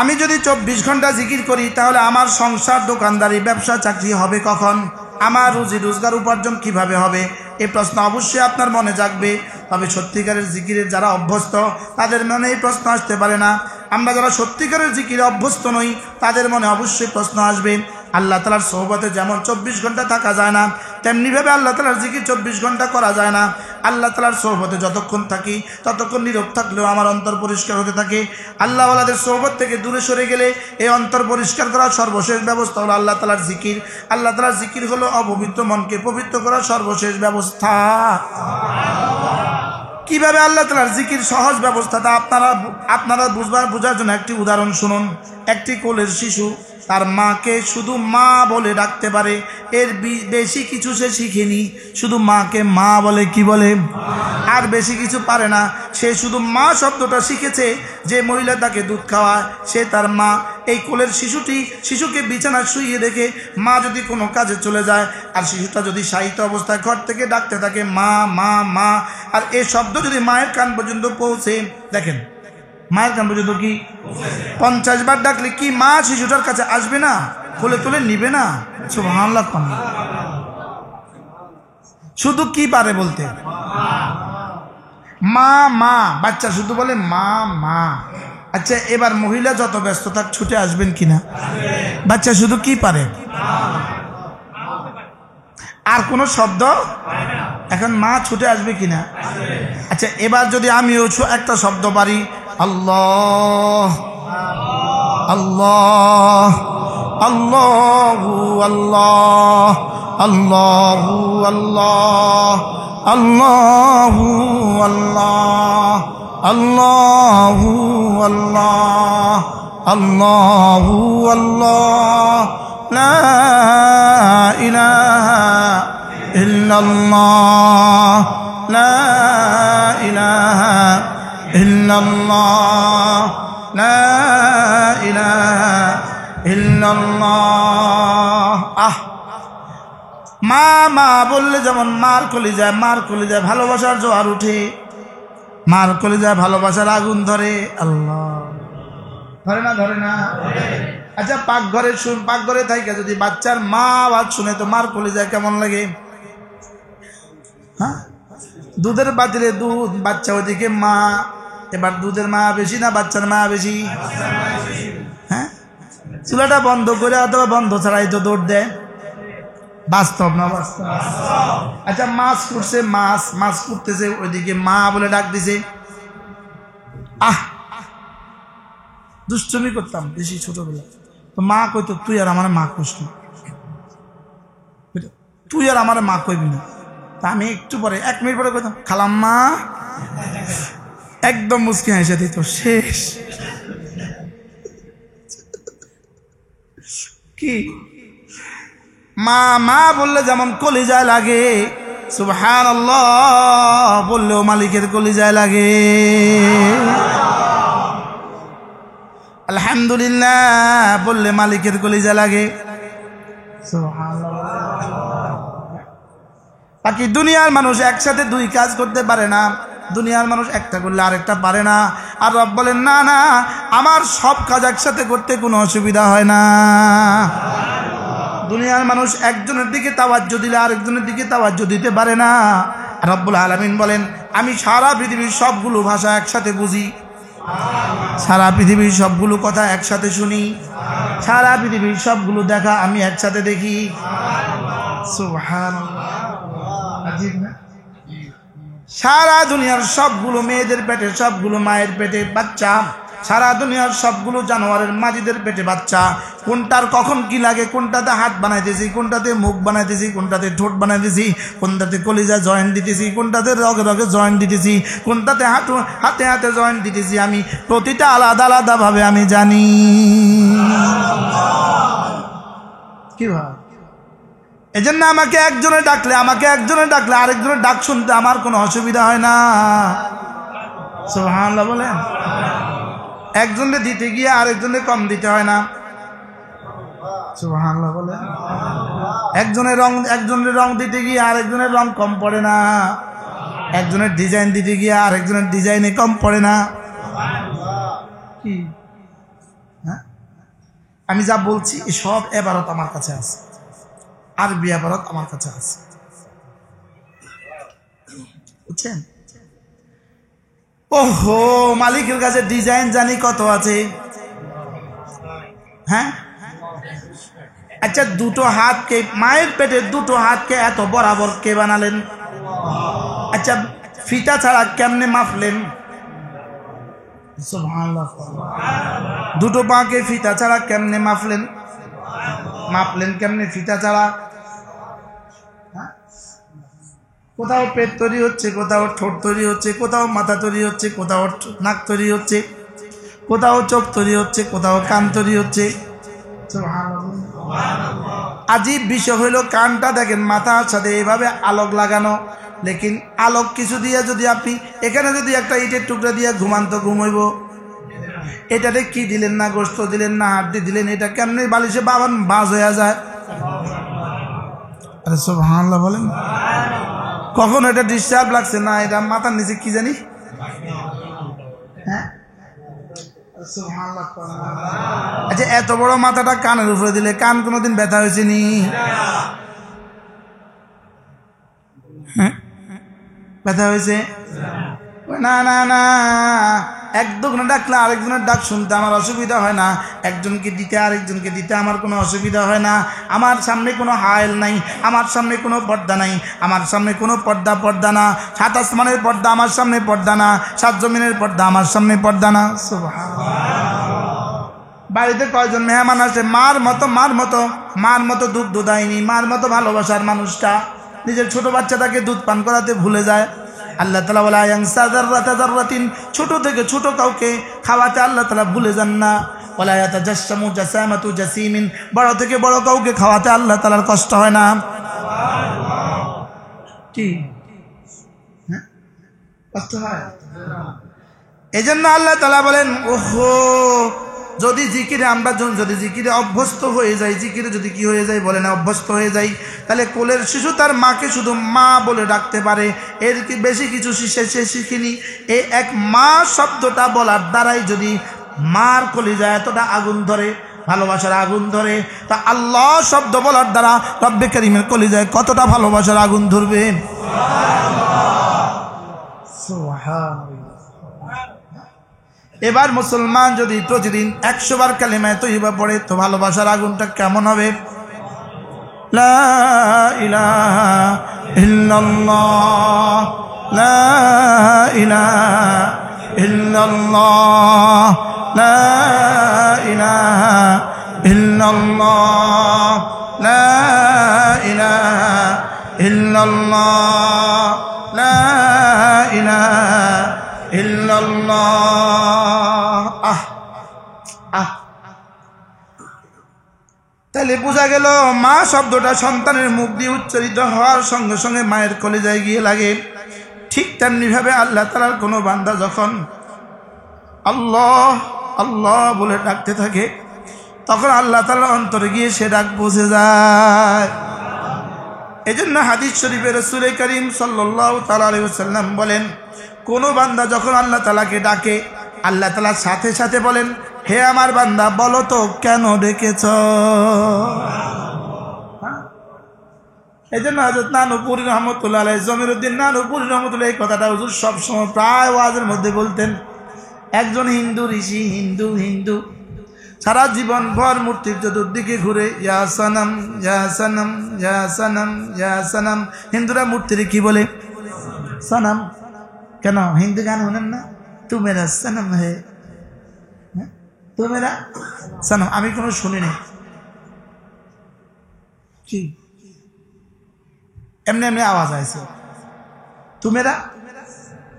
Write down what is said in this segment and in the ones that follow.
আমি যদি 24 ঘন্টা জিকির করি তাহলে আমার সংসার, দোকানদারি, ব্যবসা, চাকরি হবে কখন? আমার রুজি রোজগার উপার্জন কিভাবে হবে? এই প্রশ্ন অবশ্যই আপনার মনে জাগবে। তবে সত্যিকারের জিকিরের যারা অভ্যস্ত তাদের মনে এই প্রশ্ন আসতে পারে না। আমরা যারা সত্যিকারের জিকিরে অভ্যস্ত নই তাদের মনে অবশ্যই প্রশ্ন আসবে। আল্লাহ তাআলার সোহবতে যেমন 24 ঘন্টা থাকা যায় না, তেমনিভাবে আল্লাহ তাআলার জিকির 24 ঘন্টা করা যায় না। আল্লাহ তাআলার সোহবতে যতক্ষণ থাকি ততক্ষণ নীরব থাকলেও আমার অন্তর পরিষ্কার হতে থাকে। আল্লাহওয়ালাদের সোহবত থেকে দূরে সরে গেলে এই অন্তর পরিষ্কার করার সর্বশেষ ব্যবস্থা হলো আল্লাহ তাআলার জিকির। আল্লাহ তাআলার জিকির হলো অপবিত্র মনকে পবিত্র করার সর্বশেষ ব্যবস্থা। কিভাবে আল্লাহ তাআলার জিকির সহজ ব্যবস্থাটা আপনারা বোঝার জন্য একটি উদাহরণ শুনুন। একটি কোলের শিশু তার মাকে শুধু মা বলে ডাকতে পারে, এর বেশি কিছু সে শিখেনি। শুধু মাকে মা বলে, কি বলে, আর বেশি কিছু পারে না। সে শুধু মা শব্দটা শিখেছে। যে মহিলা তাকে দুধ খাওয়ায় সে তার মা। এই কোলের শিশুকে বিছানায় শুইয়ে রেখে মা যদি কোনো কাজে চলে যায় আর শিশুটা যদি শায়িত অবস্থায় ঘর থেকে ডাকতে থাকে মা মা মা, আর এই শব্দ যদি মায়ের কান পর্যন্ত পৌঁছে, দেখেন মায়ের কান পর্যন্ত কি 50 বার ডাকলে কি মা শিশুটার কাছে আসবে না? কোলে তুলে নিবে না? সুবহানাল্লাহ। শুধু কি পারে বলতে? মা মা। বাচ্চা শুধু বলে মা মা। আচ্ছা, এবার মহিলা যত ব্যস্ত থাক ছুটে আসবেন কিনা? বাচ্চা শুধু কি পারে? আর কোন শব্দ? এখন মা ছুটে আসবে কিনা? আচ্ছা, এবার যদি আমিও একটা শব্দ পারি, আল্লাহ আল্লাহ আল্লাহু আল্লাহ আল্লাহু আল্লাহ আল্লাহু আল্লাহ আল্লাহু আল্লাহ আল্লাহু আল্লাহ লা ইলাহা ইল্লাল্লাহ লা ইলাহা ইল্লাল্লাহ লা ইলাহা ইল্লাল্লাহ। মা মা বললে যেমন মার কলিজায় ভালোবাসার জোয়ার উঠে, মার কলিজায় ভালোবাসার আগুন ধরে। আল্লাহ ধরে না? আচ্ছা, পাকঘরে থাইকা যদি বাচ্চার মা আওয়াজ শুনে তো মার কলিজায় কেমন লাগে? হ্যাঁ, দুধের বাতিলে দুধ, বাচ্চা ওইদিকে মা। এবার দুধের মা বেশি না বাচ্চার মা বেশি? হ্যাঁ, চুলাটা বন্ধ করে অথবা বন্ধ ছাড়াই তো দৌড় দেয়। বাস্তব না বাস্তব? আচ্ছা, মাছ ফুটতেছে, ওইদিকে মা বলে ডাক দিছে। দুষ্টুমি করতাম বেশি ছোটবেলা, তো মা কইতো তুই আর আমার মা কইস না, তুই আর আমার মা কইবি না। তা আমি একটু পরে 1 মিনিট পরে কইতাম খালাম্মা, একদম মুচকি হেসে দিত। শেষ। কি মা মা বললে যেমন কলিজায় লাগে, সুবহানাল্লাহ বললেও মালিকের কলিজায় লাগে। আলহামদুলিল্লাহ বললে মালিকের কলিজায় লাগে। সুবহানাল্লাহ। বাকি দুনিয়ার মানুষ একসাথে 2 কাজ করতে পারে না। দুনিয়ার মানুষ একটা করলে আরেকটা পারে না। আর রব বলেন না না, আমার সব কাজ একসাথে করতে কোনো অসুবিধা হয় না। দুনিয়ার মানুষ একজনের দিকে তাওয়াজ্জু দিলে আরেকজনের দিকে তাওয়াজ্জু দিতে পারে না। রব্বুল আলামিন বলেন আমি সারা পৃথিবীর সবগুলো ভাষা একসাথে বুঝি, সারা পৃথিবীর সবগুলো কথা একসাথে শুনি, সারা পৃথিবীর সবগুলো দেখা আমি একসাথে দেখি। সুবহানাল্লাহ। আজীব না? সারা দুনিয়ার সবগুলো মেয়েদের পেটে, সবগুলো মায়ের পেটে বাচ্চা, সারা দুনিয়ার সবগুলো জানোয়ারের মাঝিদের পেটে বাচ্চা। কোনটার কখন কি লাগে, কোনটাতে হাত বানাইতেছি, কোনটাতে মুখ বানাইতেছি, কোনটাতে ঠোঁট বানাইতেছি, কোনটাতে কলিজা জয়েন্ট দিতেছি, কোনটাতে রগে রগে জয়েন্ট দিতেছি, কোনটাতে হাতে হাতে জয়েন্ট দিতেছি, আমি প্রতিটা আলাদা আলাদা ভাবে আমি জানি। কি ভাই? এজন্য আমাকে একজনে ডাকলে আরেকজনের ডাক শুনতে আমার কোনো অসুবিধা হয় না। সুবহানাল্লাহ বলেন। একজনে দিতে গিয়ে আরেকজনে কম দিতে হয় না। সুবহানাল্লাহ বলেন। একজনের রং দিতে গিয়ে আরেকজনের রং কম পড়ে না। একজনের ডিজাইন দিতে গিয়ে আরেকজনের ডিজাইনে কম পড়ে না। কি হ্যাঁ, আমি যা বলছি সব এবারত আমার কাছে আছে, আরবি এবারত আমার কাছে আছে, বুঝছেন? ওহো, মালিকের কাছে ডিজাইন জানি কত আছে। হ্যাঁ, আচ্ছা, দুটো হাতকে, মায়ের পেটে দুটো হাতকে এত বরাবর কে বানালেন? আচ্ছা, ফিতা ছাড়া কেমনে মাপলেন? সুবহানাল্লাহ। দুটো পাকে ফিতা ছাড়া কেমনে মাপলেন? মাপলেন কেমনে ফিতা ছাড়া? কোথাও পেট তৈরি হচ্ছে, কোথাও ঠোঁট তৈরি হচ্ছে, কোথাও মাথা তৈরি হচ্ছে, কোথাও নাক তৈরি হচ্ছে, কোথাও চোখ তৈরি হচ্ছে, কোথাও কান তৈরি হচ্ছে। আজীব বিষয় হইল, কানটা দেখেন মাথার সাথে এইভাবে আলোক লাগানো, লেকিন আলোক কিছু দিয়ে যদি আপনি এখানে যদি একটা ইটের টুকরা দিয়ে ঘুমান তো ঘুমাইব। এটাতে কি দিলেন না, গোস্ত দিলেন না, হাড্ডি দিলেন, এটা কেমনে বালিশে বাবান বাজ হয়ে যায়? আরে সুবহানাল্লাহ বলেন। কখন এটা ডিস্টার্ব লাগছে না, এটা মাথার নিচে কি জানি। হ্যাঁ, আচ্ছা, এত বড় মাথাটা কানের উপরে দিলে কান কোনোদিন ব্যথা হয়েছে নি? ব্যথা হয়েছে? না না না, একজনে ডাকলে আরেকজনের ডাক শুনতে আমার অসুবিধা হয় না, একজনকে দিতে আরেকজনকে দিতে আমার কোনো অসুবিধা হয় না। আমার সামনে কোনো হায়েল নাই, আমার সামনে কোনো পর্দা নাই, আমার সামনে কোনো পর্দা না। 7 আসমানের পর্দা আমার সামনে পর্দা না, 7 জমিনের পর্দা আমার সামনে পর্দা না। বাড়িতে কয়জন মেহমান আসে, মার মতো দুধ দুধায়নি, মার মতো ভালোবাসার মানুষটা নিজের ছোট বাচ্চাটাকে দুধ পান করাতে ভুলে যায়। আল্লাহ তাআলা বলে, ইয়ানসা যাররাতা যাররাতিন, ছোট থেকে ছোট কাউকে খাওয়াতে আল্লাহ তাআলা ভুলে যান না। ওয়ালা ইয়াতাজাসসামু জাসামাতু জাসিমিন, বড় থেকে বড় কাউকে খাওয়াতে আল্লাহ তাআলার কষ্ট হয় না। কি কষ্ট হয়? এজন্য আল্লাহ তাআলা বলেন, ওহো, যদি জিকিরে আমরা যদি জিকিরে অভ্যস্ত হয়ে যাই, জিকিরে যদি কি হয়ে যায় বলে না, অভ্যস্ত হয়ে যাই, তাহলে কোলের শিশু তার মাকে শুধু মা বলে ডাকতে পারে, এর কি বেশি কিছু সে শিখিনি। এই এক মা শব্দটা বলার দ্বারাই যদি মার কলিজায় এতটা আগুন ধরে, ভালোবাসার আগুন ধরে, তা আল্লাহ শব্দ বলার দ্বারা রব্বে কারীমের কলিজায় কতটা ভালোবাসার আগুন ধরবে। সুবহানাল্লাহ। এবার মুসলমান যদি প্রতিদিন 100 বার কালিমায়ে তয়্যিবা পড়ে, তো ভালোবাসার আগুনটা কেমন হবে? লা ইলাহা ইল্লাল্লাহ, লা ইলাহা ইল্লাল্লাহ, লা ইলাহা ইল্লাল্লাহ, লা ইলাহা ইল্লাল্লাহ, লা ইলাহা ইল্লাল্লাহ। তাহলে বোঝা গেল, মা শব্দটা সন্তানের মুখ দিয়ে উচ্চারিত হওয়ার সঙ্গে সঙ্গে মায়ের কলিজায় গিয়ে লাগে। ঠিক তেমনি ভাবে আল্লাহ তাআলার কোনো বান্দা যখন আল্লাহ আল্লাহ বলে ডাকতে থাকে, তখন আল্লাহ তাআলার অন্তরে গিয়ে সে ডাক বুঝে যায়। এজন্য হাদিস শরীফে রাসূল করিম সাল্লাল্লাহু তাআলা আলাইহি ওয়াসাল্লাম বলেন, কোন বান্দা যখন আল্লাহ তাআলাকে ডাকে, আল্লাহ তাআলা সাথে সাথে বলেন, হে আমার বান্দা, বলো তো কেন ডেকেছ? এই জন্য হযরত নানুপুরি রহমতুল্লাহ আলাইহি, জমিরুদ্দিন নানুপুরি রহমতুল্লাহ এই কথাটা হুজুর সবসময় প্রায় ওয়াজের মধ্যে বলতেন। একজন হিন্দু ঋষি, হিন্দু সারা জীবন ভর মূর্তির চতুর্দিকে ঘুরে, ইয়া সনম ইয়া সনম ইয়া সনম ইয়া সনম। হিন্দুরা মূর্তির কি বলে? সনম। কেন? হিন্দু গান শোনেন না? তু মেরা সনম হে, তু মেরা সনম। আমি কোনো শুনিনি। কি এমনি এমনি আওয়াজ আইছে, তু মেরা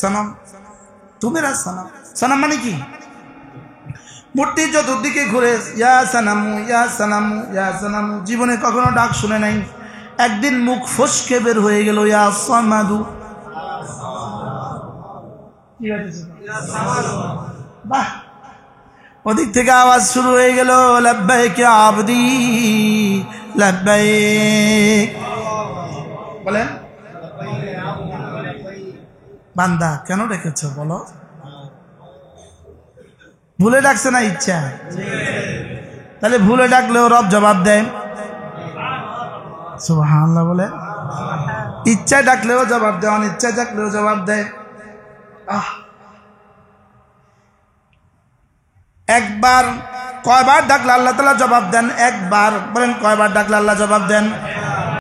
সনম, তু মেরা সনম। সনম মানে কি? মূর্তি চতুর্দিকে ঘুরে ইয়া সানামু ইয়া সানামু ইয়া সানামু। জীবনে কখনো ডাক শুনে নাই। একদিন মুখ ফসকে বের হয়ে গেল, ইয়া সামাদু। বাহ, ওদিক থেকে আওয়াজ শুরু হয়ে গেল, লাব্বাইক ইয়া আবদি লাব্বাইক। বলেন, বান্দা কেন ডেকেছ বলো? ভুলে ডাকছে না ইচ্ছা? তাহলে ভুলে ডাকলেও রব জবাব দেয়। সুবহানাল্লাহ বলে। ইচ্ছায় ডাকলেও জবাব দেয়, অনিচ্ছায় ডাকলেও জবাব দেয়। একবার কয়বার ডাকলে আল্লাহ তাআলা জবাব দেন? একবার। বলেন কয়বার ডাকলে আল্লাহ জবাব দেন?